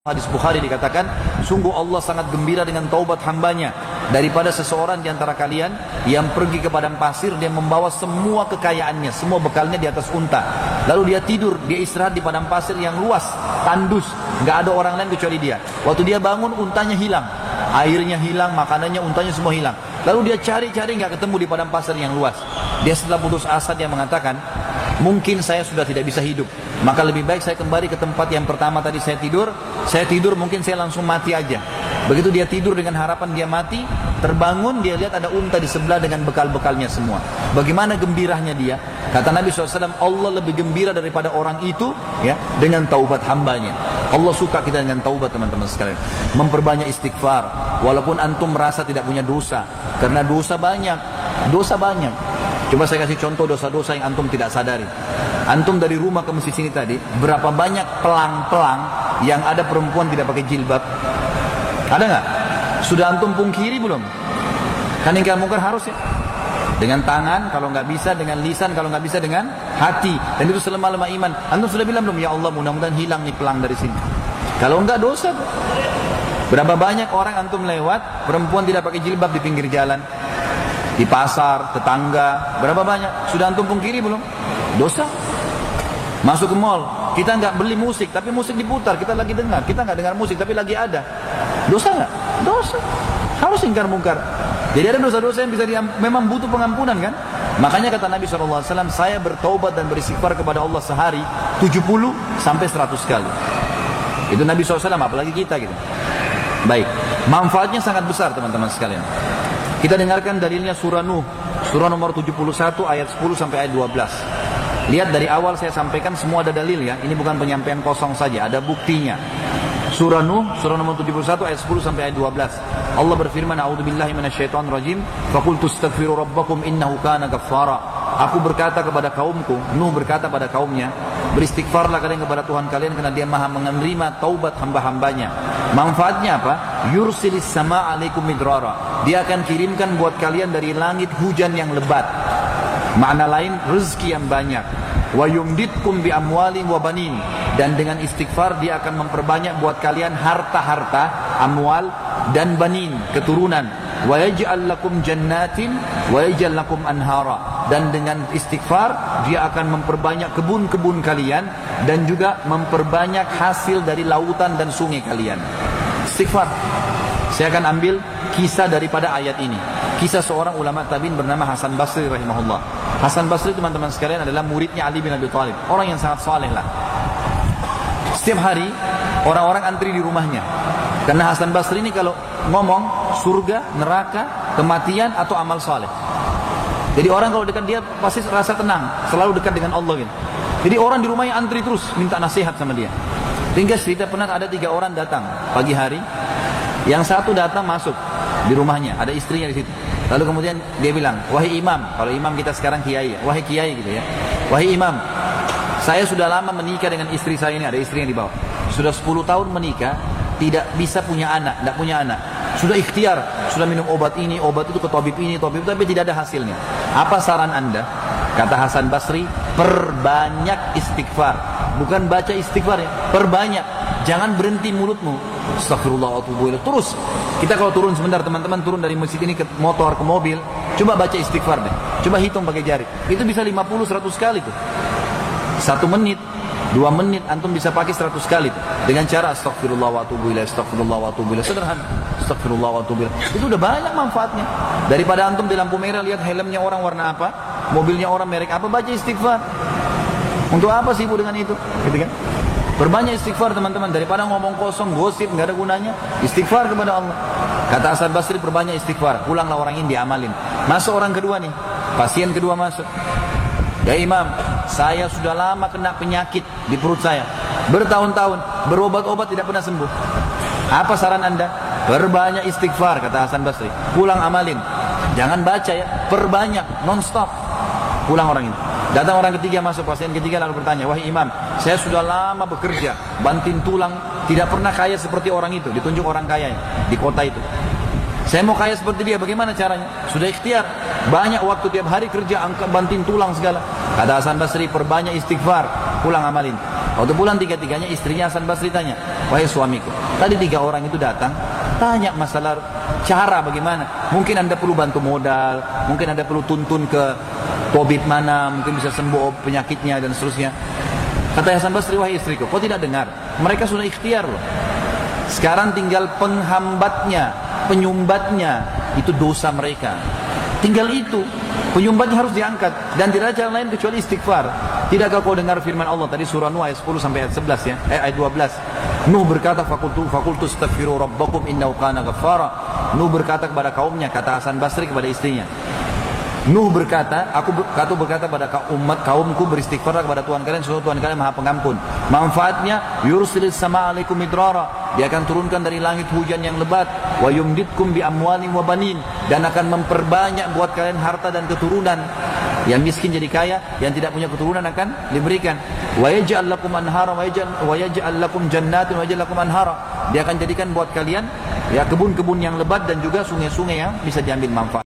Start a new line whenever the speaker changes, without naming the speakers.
Hadis Bukhari dikatakan, sungguh Allah sangat gembira dengan taubat hambanya daripada seseorang di antara kalian yang pergi ke padang pasir, dia membawa semua kekayaannya, semua bekalnya di atas unta. Lalu dia tidur, dia istirahat di padang pasir yang luas, tandus, nggak ada orang lain kecuali dia. Waktu dia bangun, untanya hilang, airnya hilang, makanannya, untanya semua hilang. Lalu dia cari-cari nggak ketemu di padang pasir yang luas. Dia setelah putus asa dia mengatakan, mungkin saya sudah tidak bisa hidup, maka lebih baik saya kembali ke tempat yang pertama tadi saya tidur mungkin saya langsung mati aja. Begitu dia tidur dengan harapan dia mati, terbangun dia lihat ada unta di sebelah dengan bekal-bekalnya semua. Bagaimana gembiranya dia? Kata Nabi SAW, Allah lebih gembira daripada orang itu ya dengan taubat hambanya. Allah suka kita dengan taubat, teman-teman sekalian. Memperbanyak istighfar, walaupun antum merasa tidak punya dosa, karena dosa banyak. Coba saya kasih contoh dosa-dosa yang antum tidak sadari. Antum dari rumah ke masjid sini tadi, berapa banyak pelang-pelang yang ada perempuan tidak pakai jilbab? Ada nggak? Sudah antum pungkiri belum? Kan ingkar mungkar harus ya. Dengan tangan kalau nggak bisa, dengan lisan kalau nggak bisa, dengan hati. Dan itu selemah-lemah iman. Antum sudah bilang belum? Ya Allah, mudah-mudahan hilang nih pelang dari sini. Kalau nggak dosa. Berapa banyak orang antum lewat, perempuan tidak pakai jilbab di pinggir jalan, di pasar, tetangga, berapa banyak? Sudah antum pungkiri belum? Dosa. Masuk ke mall, kita nggak beli musik, tapi musik diputar, kita lagi dengar. Kita nggak dengar musik, tapi lagi ada. Dosa nggak? Dosa. Harus ingkar mungkar. Jadi ada dosa-dosa yang bisa memang butuh pengampunan kan? Makanya kata Nabi SAW, saya bertaubat dan beristighfar kepada Allah sehari 70 sampai 100 kali. Itu Nabi SAW, apalagi kita gitu. Baik, manfaatnya sangat besar teman-teman sekalian. Kita dengarkan dalilnya surah Nuh, surah nomor 71 ayat 10 sampai ayat 12. Lihat dari awal saya sampaikan semua ada dalil ya. Ini bukan penyampaian kosong saja, ada buktinya. Surah Nuh, surah nomor 71 ayat 10 sampai ayat 12. Allah berfirman, "A'udzubillahi minasyaitonir rajim. Faqultu astaghfiru rabbakum innahu kana ghaffara." Aku berkata kepada kaumku, Nuh berkata pada kaumnya, beristighfarlah kalian kepada Tuhan kalian karena Dia Maha menerima taubat hamba-hambanya. Manfaatnya apa? Yursilis sama alaikum midrara. Dia akan kirimkan buat kalian dari langit hujan yang lebat. Makna lain, rezeki yang banyak. Wa yumditkum bi amwalin wa banin. Dan dengan istighfar dia akan memperbanyak buat kalian harta-harta, amwal dan banin, keturunan. Wa yaj'al lakum jannatin wa yaj'al lakum anhara. Dan dengan istighfar dia akan memperbanyak kebun-kebun kalian dan juga memperbanyak hasil dari lautan dan sungai kalian. Istighfar. Saya akan ambil kisah daripada ayat ini. Kisah seorang ulama tabi'in bernama Hasan Basri rahimahullah. Hasan Basri teman-teman sekalian adalah muridnya Ali bin Abi Thalib. Orang yang sangat saleh lah. Setiap hari orang-orang antri di rumahnya. Karena Hasan Basri ini kalau ngomong surga, neraka, kematian atau amal saleh. Jadi orang kalau dekat dia pasti rasa tenang, selalu dekat dengan Allah gitu. Jadi orang di rumahnya antri terus minta nasihat sama dia. Hingga cerita pernah ada 3 orang datang pagi hari. Yang satu datang masuk di rumahnya, ada istrinya di situ. Lalu kemudian dia bilang, "Wahai imam," kalau imam kita sekarang kiai ya, "Wahai kiai," gitu ya. "Wahai imam, saya sudah lama menikah dengan istri saya ini," ada istri yang di bawah. "Sudah 10 tahun menikah, tidak bisa punya anak, tidak punya anak. Sudah ikhtiar, sudah minum obat ini, obat itu, ke tabib ini, tabib itu, tapi tidak ada hasilnya. Apa saran Anda?" Kata Hasan Basri, "Perbanyak istighfar." Bukan baca istighfar ya, perbanyak. Jangan berhenti mulutmu. Astagfirullah wa atubu ilaih. Terus. Kita kalau turun sebentar, teman-teman turun dari masjid ini ke motor, ke mobil, coba baca istighfar deh. Coba hitung pakai jari. Itu bisa 50-100 kali tuh. 1 menit, 2 menit antum bisa pakai 100 kali tuh. Dengan cara astagfirullah wa atubu ilaih, astagfirullah wa atubu ilaih. Sederhana. Astagfirullah wa atubu ilaih. Itu udah banyak manfaatnya. Daripada antum di lampu merah lihat helmnya orang warna apa, mobilnya orang merek apa, baca istighfar. Untuk apa sih ibu dengan itu? Gitu kan? Berbanyak istighfar teman-teman, daripada ngomong kosong, gosip, nggak ada gunanya. Istighfar kepada Allah. Kata Hasan Basri, perbanyak istighfar. Pulanglah orang ini diamalin. Masuk orang kedua nih, pasien kedua masuk. "Ya imam, saya sudah lama kena penyakit di perut saya. Bertahun-tahun, berobat-obat tidak pernah sembuh. Apa saran Anda?" "Perbanyak istighfar," kata Hasan Basri. "Pulang amalin. Jangan baca ya, perbanyak, non-stop." Pulang orang ini. Datang orang ketiga masuk, pasien ketiga lalu bertanya, "Wahai imam, saya sudah lama bekerja, banting tulang, tidak pernah kaya seperti orang itu." Ditunjuk orang kaya di kota itu. "Saya mau kaya seperti dia, bagaimana caranya?" "Sudah ikhtiar, banyak waktu tiap hari kerja, angkat banting tulang segala." Kata Hasan Basri, "Perbanyak istighfar, pulang amalin." Waktu pulang tiga-tiganya, istrinya Hasan Basri tanya, wahai suamiku. Tadi 3 orang itu datang, tanya masalah cara bagaimana. Mungkin Anda perlu bantu modal, mungkin Anda perlu tuntun ke tabib mana, mungkin bisa sembuh penyakitnya dan seterusnya. Kata Hasan Basri, wahai istriku, kau tidak dengar? Mereka sudah ikhtiar loh. Sekarang tinggal penghambatnya, penyumbatnya, itu dosa mereka. Tinggal itu, penyumbatnya harus diangkat. Dan tidak ada jalan lain kecuali istighfar. Tidakkah kau dengar firman Allah tadi surah Nuh ayat 10 sampai ayat 11 ya? Ayat 12. Nuh berkata, fakultu astaghfiru rabbakum innahu kana ghaffara. Nuh berkata kepada kaumnya, kata Hasan Basri kepada istrinya. Nuh berkata, aku berkata pada kaumku, beristighfarlah kepada Tuhan kalian, sesungguhnya Tuhan kalian Maha Pengampun. Manfaatnya, yursilis sama alaikum midrara. Dia akan turunkan dari langit hujan yang lebat, wa yumditkum bi amwalin wa banin, dan akan memperbanyak buat kalian harta dan keturunan. Yang miskin jadi kaya, yang tidak punya keturunan akan diberikan. Wa yaj'al lakum anhara wa yaj'al lakum jannatin wa yaj'al lakum anhara. Dia akan jadikan buat kalian ya kebun-kebun yang lebat dan juga sungai-sungai yang bisa diambil manfaat.